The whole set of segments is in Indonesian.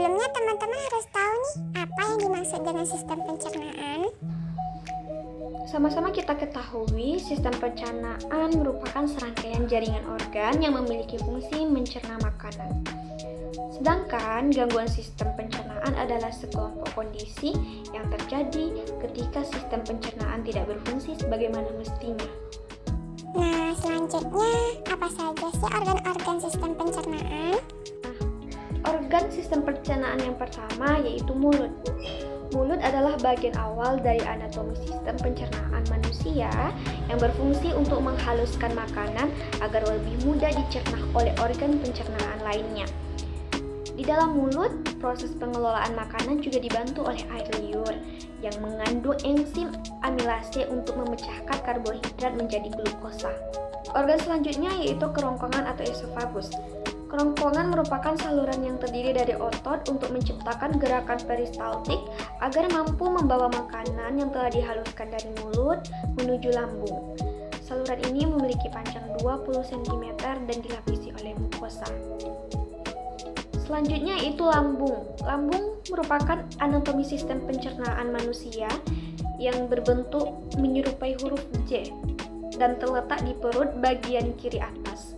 Sebelumnya teman-teman harus tahu nih apa yang dimaksud dengan sistem pencernaan. Sama-sama kita ketahui, sistem pencernaan merupakan serangkaian jaringan organ yang memiliki fungsi mencerna makanan. Sedangkan gangguan sistem pencernaan adalah sekelompok kondisi yang terjadi ketika sistem pencernaan tidak berfungsi sebagaimana mestinya. Nah, selanjutnya apa saja sih organ-organ sistem pencernaan? Organ sistem pencernaan yang pertama yaitu mulut. Mulut adalah bagian awal dari anatomi sistem pencernaan manusia yang berfungsi untuk menghaluskan makanan agar lebih mudah dicerna oleh organ pencernaan lainnya. Di dalam mulut, proses pengelolaan makanan juga dibantu oleh air liur yang mengandung enzim amilase untuk memecahkan karbohidrat menjadi glukosa. Organ selanjutnya yaitu kerongkongan atau esofagus. Kerongkongan merupakan saluran yang terdiri dari otot untuk menciptakan gerakan peristaltik agar mampu membawa makanan yang telah dihaluskan dari mulut menuju lambung. Saluran ini memiliki panjang 20 cm dan dilapisi oleh mukosa. Selanjutnya yaitu lambung. Lambung merupakan anatomi sistem pencernaan manusia yang berbentuk menyerupai huruf J dan terletak di perut bagian kiri atas.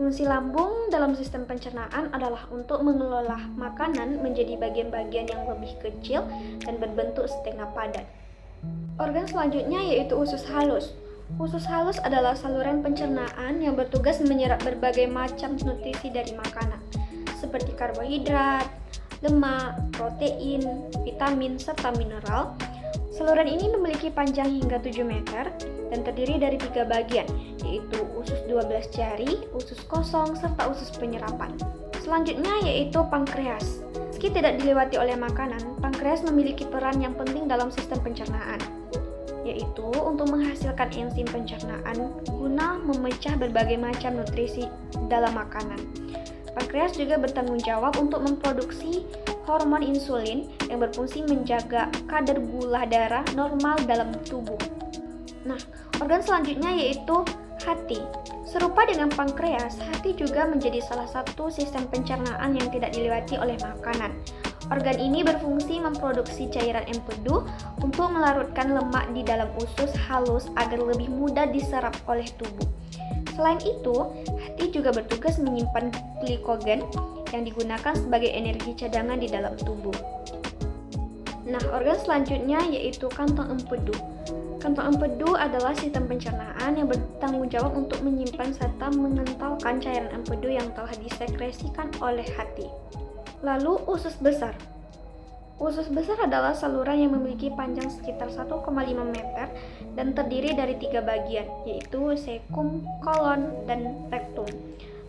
Fungsi lambung dalam sistem pencernaan adalah untuk mengelola makanan menjadi bagian-bagian yang lebih kecil dan berbentuk setengah padat. Organ selanjutnya yaitu usus halus. Usus halus adalah saluran pencernaan yang bertugas menyerap berbagai macam nutrisi dari makanan, seperti karbohidrat, lemak, protein, vitamin, serta mineral. Saluran ini memiliki panjang hingga 7 meter dan terdiri dari 3 bagian, yaitu usus 12 jari, usus kosong, serta usus penyerapan. Selanjutnya yaitu pankreas. Meski tidak dilewati oleh makanan, pankreas memiliki peran yang penting dalam sistem pencernaan, yaitu untuk menghasilkan enzim pencernaan guna memecah berbagai macam nutrisi dalam makanan. Pankreas juga bertanggung jawab untuk memproduksi hormon insulin yang berfungsi menjaga kadar gula darah normal dalam tubuh. Nah, organ selanjutnya yaitu hati. Serupa dengan pankreas, hati juga menjadi salah satu sistem pencernaan yang tidak dilewati oleh makanan. Organ ini berfungsi memproduksi cairan empedu untuk melarutkan lemak di dalam usus halus agar lebih mudah diserap oleh tubuh. Selain itu, hati juga bertugas menyimpan glikogen yang digunakan sebagai energi cadangan di dalam tubuh. Nah, organ selanjutnya yaitu kantong empedu. Kantong empedu adalah sistem pencernaan yang bertanggung jawab untuk menyimpan serta mengentalkan cairan empedu yang telah disekresikan oleh hati. Lalu, usus besar. Usus besar adalah saluran yang memiliki panjang sekitar 1,5 meter dan terdiri dari 3 bagian, yaitu sekum, kolon, dan rektum.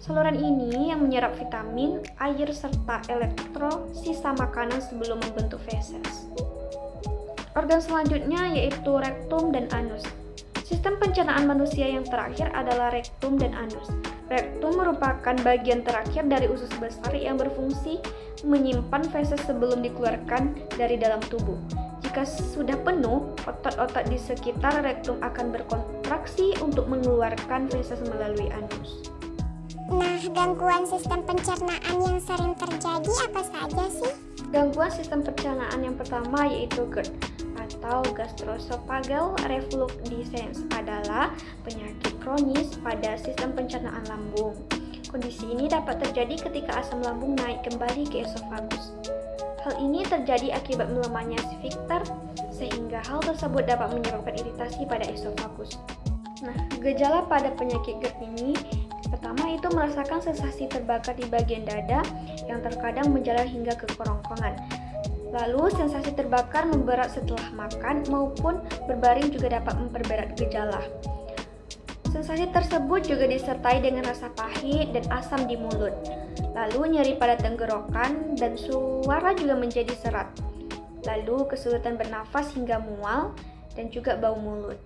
Saluran ini yang menyerap vitamin, air, serta elektrosisa makanan sebelum membentuk feses. Organ selanjutnya yaitu rektum dan anus. Sistem pencernaan manusia yang terakhir adalah rektum dan anus. Rektum merupakan bagian terakhir dari usus besar yang berfungsi menyimpan feses sebelum dikeluarkan dari dalam tubuh. Jika sudah penuh, otot-otot di sekitar rektum akan berkontraksi untuk mengeluarkan feses melalui anus. Nah, gangguan sistem pencernaan yang sering terjadi apa saja sih? Gangguan sistem pencernaan yang pertama yaitu GERD atau gastroesophageal reflux disease adalah penyakit kronis pada sistem pencernaan lambung. Kondisi ini dapat terjadi ketika asam lambung naik kembali ke esofagus. Hal ini terjadi akibat melemahnya sphincter sehingga hal tersebut dapat menyebabkan iritasi pada esofagus. Nah, gejala pada penyakit GERD ini pertama itu merasakan sensasi terbakar di bagian dada yang terkadang menjalar hingga ke kerongkongan. Lalu, sensasi terbakar memberat setelah makan maupun berbaring juga dapat memperberat gejala. Sensasi tersebut juga disertai dengan rasa pahit dan asam di mulut. Lalu, nyeri pada tenggorokan dan suara juga menjadi serak. Lalu, kesulitan bernafas hingga mual dan juga bau mulut.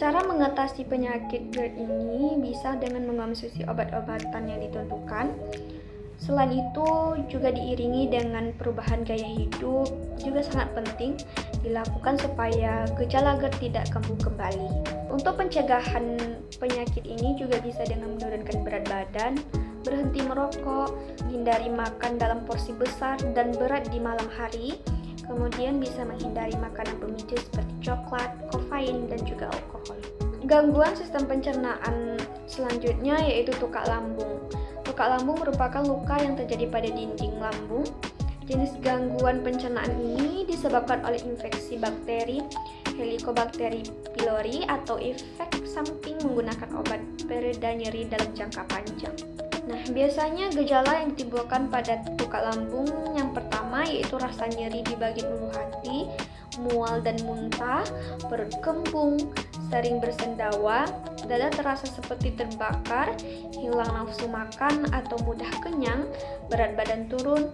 Cara mengatasi penyakit GERD ini bisa dengan mengonsumsi obat-obatan yang ditentukan. Selain itu, juga diiringi dengan perubahan gaya hidup juga sangat penting dilakukan supaya gejala GERD tidak kambuh kembali. Untuk pencegahan penyakit ini juga bisa dengan menurunkan berat badan, berhenti merokok, hindari makan dalam porsi besar dan berat di malam hari. Kemudian bisa menghindari makanan pemicu seperti coklat, kafein, dan juga alkohol. Gangguan sistem pencernaan selanjutnya yaitu tukak lambung. Tukak lambung merupakan luka yang terjadi pada dinding lambung. Jenis gangguan pencernaan ini disebabkan oleh infeksi bakteri Helicobacter pylori atau efek samping menggunakan obat pereda nyeri dalam jangka panjang. Nah, biasanya gejala yang ditimbulkan pada tukak lambung yang pertama yaitu rasa nyeri di bagian ulu hati, mual dan muntah, perut kembung, sering bersendawa, dada terasa seperti terbakar, hilang nafsu makan atau mudah kenyang, berat badan turun,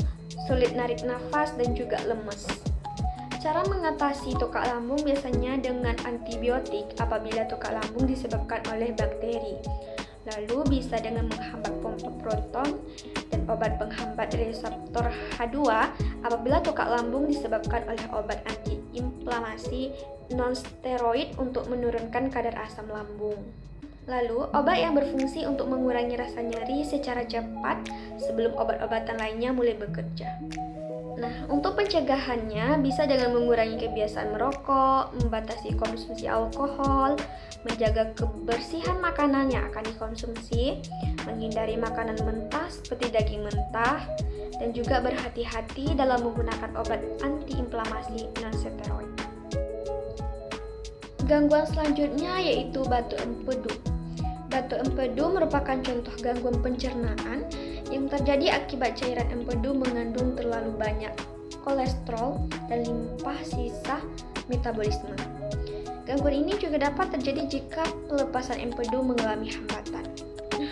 sulit narik nafas dan juga lemes. Cara mengatasi tukak lambung biasanya dengan antibiotik apabila tukak lambung disebabkan oleh bakteri. Lalu bisa dengan menghambat pompa proton dan obat penghambat reseptor H2 apabila tukak lambung disebabkan oleh obat antiinflamasi non-steroid untuk menurunkan kadar asam lambung. Lalu, obat yang berfungsi untuk mengurangi rasa nyeri secara cepat sebelum obat-obatan lainnya mulai bekerja. Nah, untuk pencegahannya bisa dengan mengurangi kebiasaan merokok, membatasi konsumsi alkohol, menjaga kebersihan makanan yang akan dikonsumsi, menghindari makanan mentah seperti daging mentah, dan juga berhati-hati dalam menggunakan obat antiinflamasi non-steroid. Gangguan selanjutnya yaitu batu empedu. Batu empedu merupakan contoh gangguan pencernaan yang terjadi akibat cairan empedu mengandung terlalu banyak kolesterol dan limpah sisa metabolisme. Gangguan ini juga dapat terjadi jika pelepasan empedu mengalami hambatan.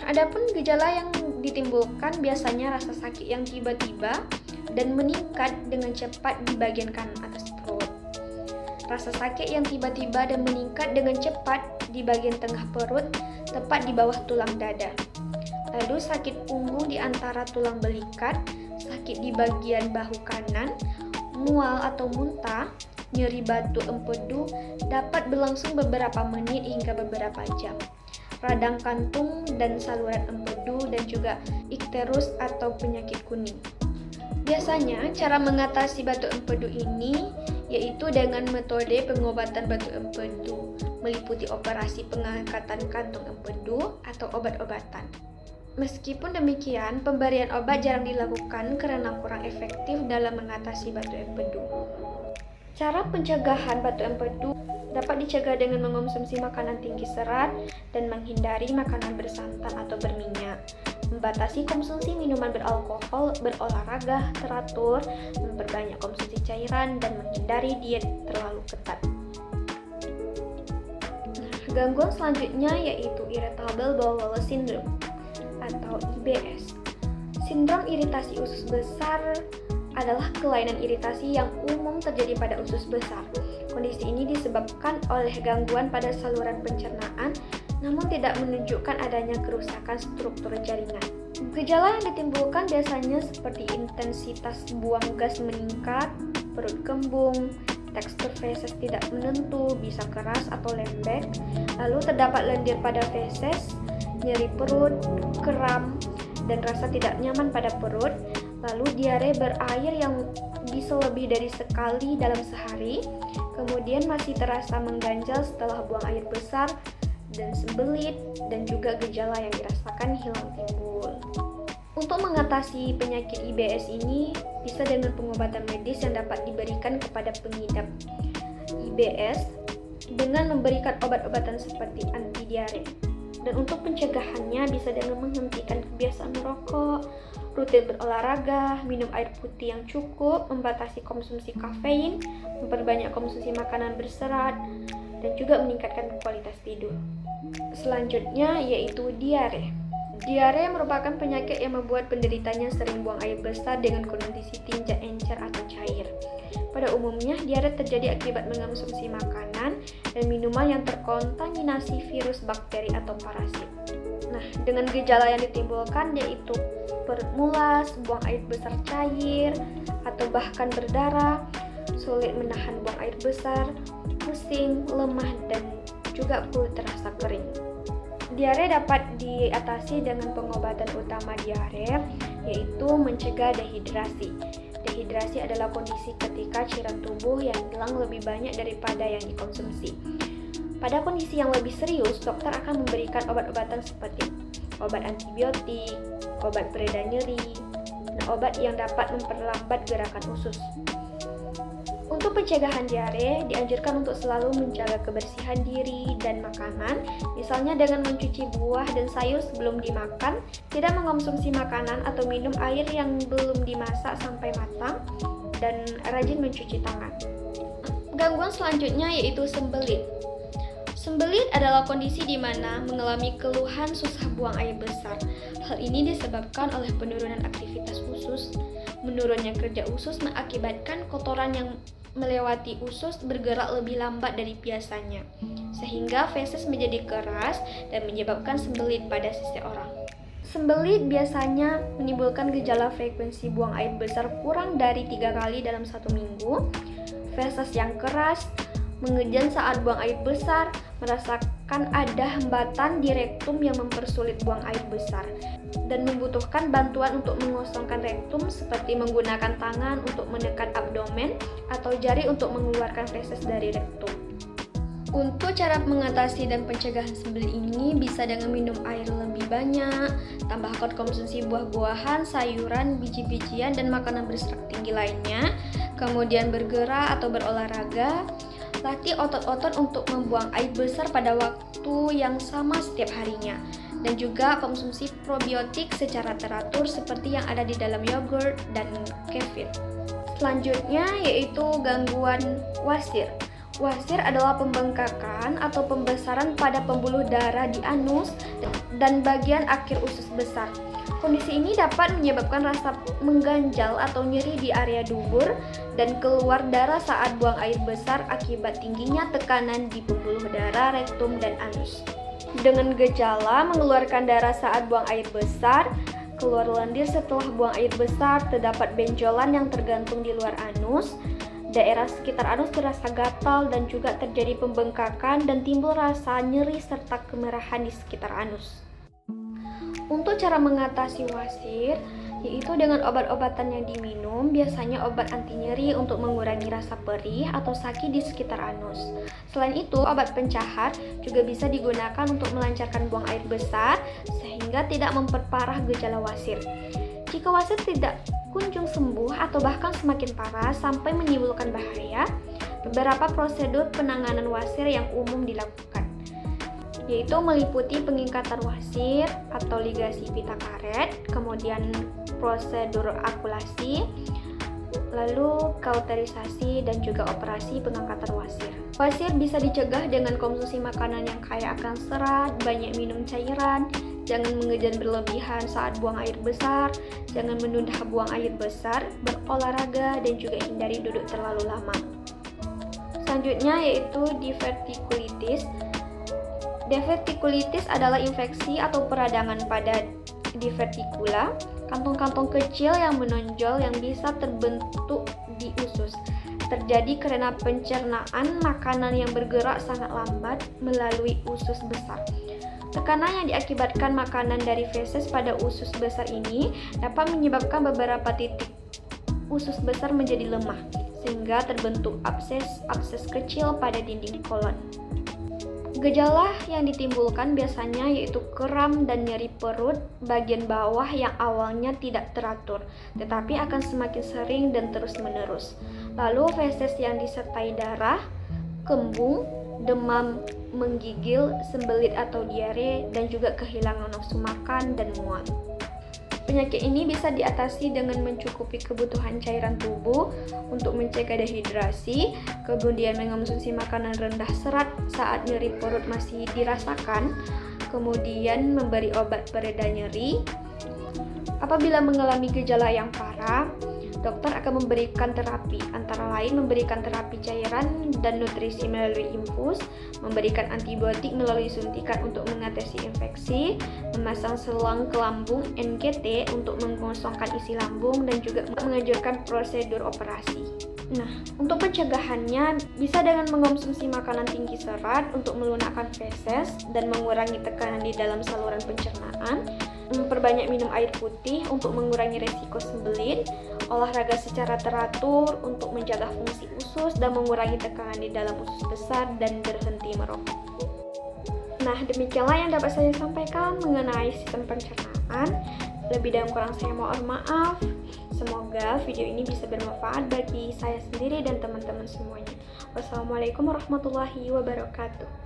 Adapun gejala yang ditimbulkan biasanya rasa sakit yang tiba-tiba dan meningkat dengan cepat di bagian kanan atas perut. Rasa sakit yang tiba-tiba dan meningkat dengan cepat di bagian tengah perut, tepat di bawah tulang dada. Lalu sakit punggung di antara tulang belikat, sakit di bagian bahu kanan, mual atau muntah, nyeri batu empedu dapat berlangsung beberapa menit hingga beberapa jam. Radang kantung dan saluran empedu dan juga ikterus atau penyakit kuning. Biasanya cara mengatasi batu empedu ini yaitu dengan metode pengobatan batu empedu, meliputi operasi pengangkatan kantung empedu atau obat-obatan. Meskipun demikian, pemberian obat jarang dilakukan karena kurang efektif dalam mengatasi batu empedu. Cara pencegahan batu empedu dapat dicegah dengan mengonsumsi makanan tinggi serat dan menghindari makanan bersantan atau berminyak, membatasi konsumsi minuman beralkohol, berolahraga teratur, memperbanyak konsumsi cairan, dan menghindari diet terlalu ketat. Gangguan selanjutnya yaitu irritable bowel syndrome atau IBS. Sindrom iritasi usus besar adalah kelainan iritasi yang umum terjadi pada usus besar. Kondisi ini disebabkan oleh gangguan pada saluran pencernaan, namun tidak menunjukkan adanya kerusakan struktur jaringan. Gejala yang ditimbulkan biasanya seperti intensitas buang gas meningkat, perut kembung, tekstur feses tidak menentu, bisa keras atau lembek, lalu terdapat lendir pada feses, nyeri perut, kram, dan rasa tidak nyaman pada perut, lalu diare berair yang bisa lebih dari sekali dalam sehari, kemudian masih terasa mengganjal setelah buang air besar, dan sembelit, dan juga gejala yang dirasakan hilang timbul. Untuk mengatasi penyakit IBS ini, bisa dengan pengobatan medis yang dapat diberikan kepada pengidap IBS dengan memberikan obat-obatan seperti anti diare. Dan untuk pencegahannya bisa dengan menghentikan kebiasaan merokok, rutin berolahraga, minum air putih yang cukup, membatasi konsumsi kafein, memperbanyak konsumsi makanan berserat, dan juga meningkatkan kualitas tidur. Selanjutnya yaitu diare. Diare merupakan penyakit yang membuat penderitanya sering buang air besar dengan kondisi tinja encer atau cair. Pada umumnya, diare terjadi akibat mengonsumsi makanan dan minuman yang terkontaminasi virus, bakteri, atau parasit. Nah, dengan gejala yang ditimbulkan yaitu perut mulas, buang air besar cair, atau bahkan berdarah, sulit menahan buang air besar, pusing, lemah, dan juga kulit terasa kering. Diare dapat diatasi dengan pengobatan utama diare, yaitu mencegah dehidrasi. Dehidrasi adalah kondisi ketika cairan tubuh yang hilang lebih banyak daripada yang dikonsumsi. Pada kondisi yang lebih serius, dokter akan memberikan obat-obatan seperti obat antibiotik, obat pereda nyeri, dan obat yang dapat memperlambat gerakan usus. Untuk pencegahan diare, dianjurkan untuk selalu menjaga kebersihan diri dan makanan, misalnya dengan mencuci buah dan sayur sebelum dimakan, tidak mengonsumsi makanan atau minum air yang belum dimasak sampai matang, dan rajin mencuci tangan. Gangguan selanjutnya yaitu sembelit. Sembelit adalah kondisi di mana mengalami keluhan susah buang air besar. Hal ini disebabkan oleh penurunan aktivitas usus. Menurunnya kerja usus mengakibatkan kotoran yang melewati usus bergerak lebih lambat dari biasanya, sehingga feses menjadi keras dan menyebabkan sembelit pada seseorang. Sembelit biasanya menimbulkan gejala frekuensi buang air besar kurang dari 3 kali dalam 1 minggu, feses yang keras, mengejan saat buang air besar, merasakan ada hambatan di rektum yang mempersulit buang air besar, dan membutuhkan bantuan untuk mengosongkan rektum seperti menggunakan tangan untuk menekan abdomen atau jari untuk mengeluarkan feses dari rektum. Untuk cara mengatasi dan pencegahan sembelit ini bisa dengan minum air lebih banyak, tambahkan konsumsi buah-buahan, sayuran, biji-bijian, dan makanan berserat tinggi lainnya, kemudian bergerak atau berolahraga, latih otot-otot untuk membuang air besar pada waktu yang sama setiap harinya, dan juga konsumsi probiotik secara teratur seperti yang ada di dalam yogurt dan kefir. Selanjutnya yaitu gangguan wasir. Wasir adalah pembengkakan atau pembesaran pada pembuluh darah di anus dan bagian akhir usus besar. Kondisi ini dapat menyebabkan rasa mengganjal atau nyeri di area dubur dan keluar darah saat buang air besar akibat tingginya tekanan di pembuluh darah, rektum, dan anus. Dengan gejala mengeluarkan darah saat buang air besar, keluar lendir setelah buang air besar, terdapat benjolan yang tergantung di luar anus, daerah sekitar anus terasa gatal dan juga terjadi pembengkakan dan timbul rasa nyeri serta kemerahan di sekitar anus. Untuk cara mengatasi wasir, yaitu dengan obat-obatan yang diminum, biasanya obat anti nyeri untuk mengurangi rasa perih atau sakit di sekitar anus. Selain itu, obat pencahar juga bisa digunakan untuk melancarkan buang air besar sehingga tidak memperparah gejala wasir. Jika wasir tidak kunjung sembuh atau bahkan semakin parah sampai menimbulkan bahaya, beberapa prosedur penanganan wasir yang umum dilakukan, yaitu meliputi pengingkatan wasir atau ligasi pita karet, kemudian prosedur akulasi, lalu kauterisasi, dan juga operasi pengangkatan wasir. Wasir bisa dicegah dengan konsumsi makanan yang kaya akan serat, banyak minum cairan, jangan mengejan berlebihan saat buang air besar, jangan menunda buang air besar, berolahraga, dan juga hindari duduk terlalu lama. Selanjutnya yaitu divertikulitis. Divertikulitis adalah infeksi atau peradangan pada divertikula, kantong-kantong kecil yang menonjol yang bisa terbentuk di usus. Terjadi karena pencernaan makanan yang bergerak sangat lambat melalui usus besar. Tekanan yang diakibatkan makanan dari feses pada usus besar ini dapat menyebabkan beberapa titik usus besar menjadi lemah, sehingga terbentuk abses kecil pada dinding kolon. Gejala yang ditimbulkan biasanya yaitu kram dan nyeri perut bagian bawah yang awalnya tidak teratur, tetapi akan semakin sering dan terus-menerus. Lalu feses yang disertai darah, kembung, demam, menggigil, sembelit atau diare, dan juga kehilangan nafsu makan dan mual. Penyakit ini bisa diatasi dengan mencukupi kebutuhan cairan tubuh untuk mencegah dehidrasi, kemudian mengonsumsi makanan rendah serat saat nyeri perut masih dirasakan, kemudian memberi obat pereda nyeri. Apabila mengalami gejala yang parah, dokter akan memberikan terapi, antara lain memberikan terapi cairan dan nutrisi melalui infus, memberikan antibiotik melalui suntikan untuk mengatasi infeksi, memasang selang ke lambung NGT untuk mengosongkan isi lambung, dan juga menganjurkan prosedur operasi. Nah, untuk pencegahannya bisa dengan mengonsumsi makanan tinggi serat untuk melunakkan feses dan mengurangi tekanan di dalam saluran pencernaan, memperbanyak minum air putih untuk mengurangi resiko sembelit, olahraga secara teratur untuk menjaga fungsi usus dan mengurangi tekanan di dalam usus besar, dan berhenti merokok. Nah, demikianlah yang dapat saya sampaikan mengenai sistem pencernaan. Lebih dan kurang saya mohon maaf. Semoga video ini bisa bermanfaat bagi saya sendiri dan teman-teman semuanya. Wassalamualaikum warahmatullahi wabarakatuh.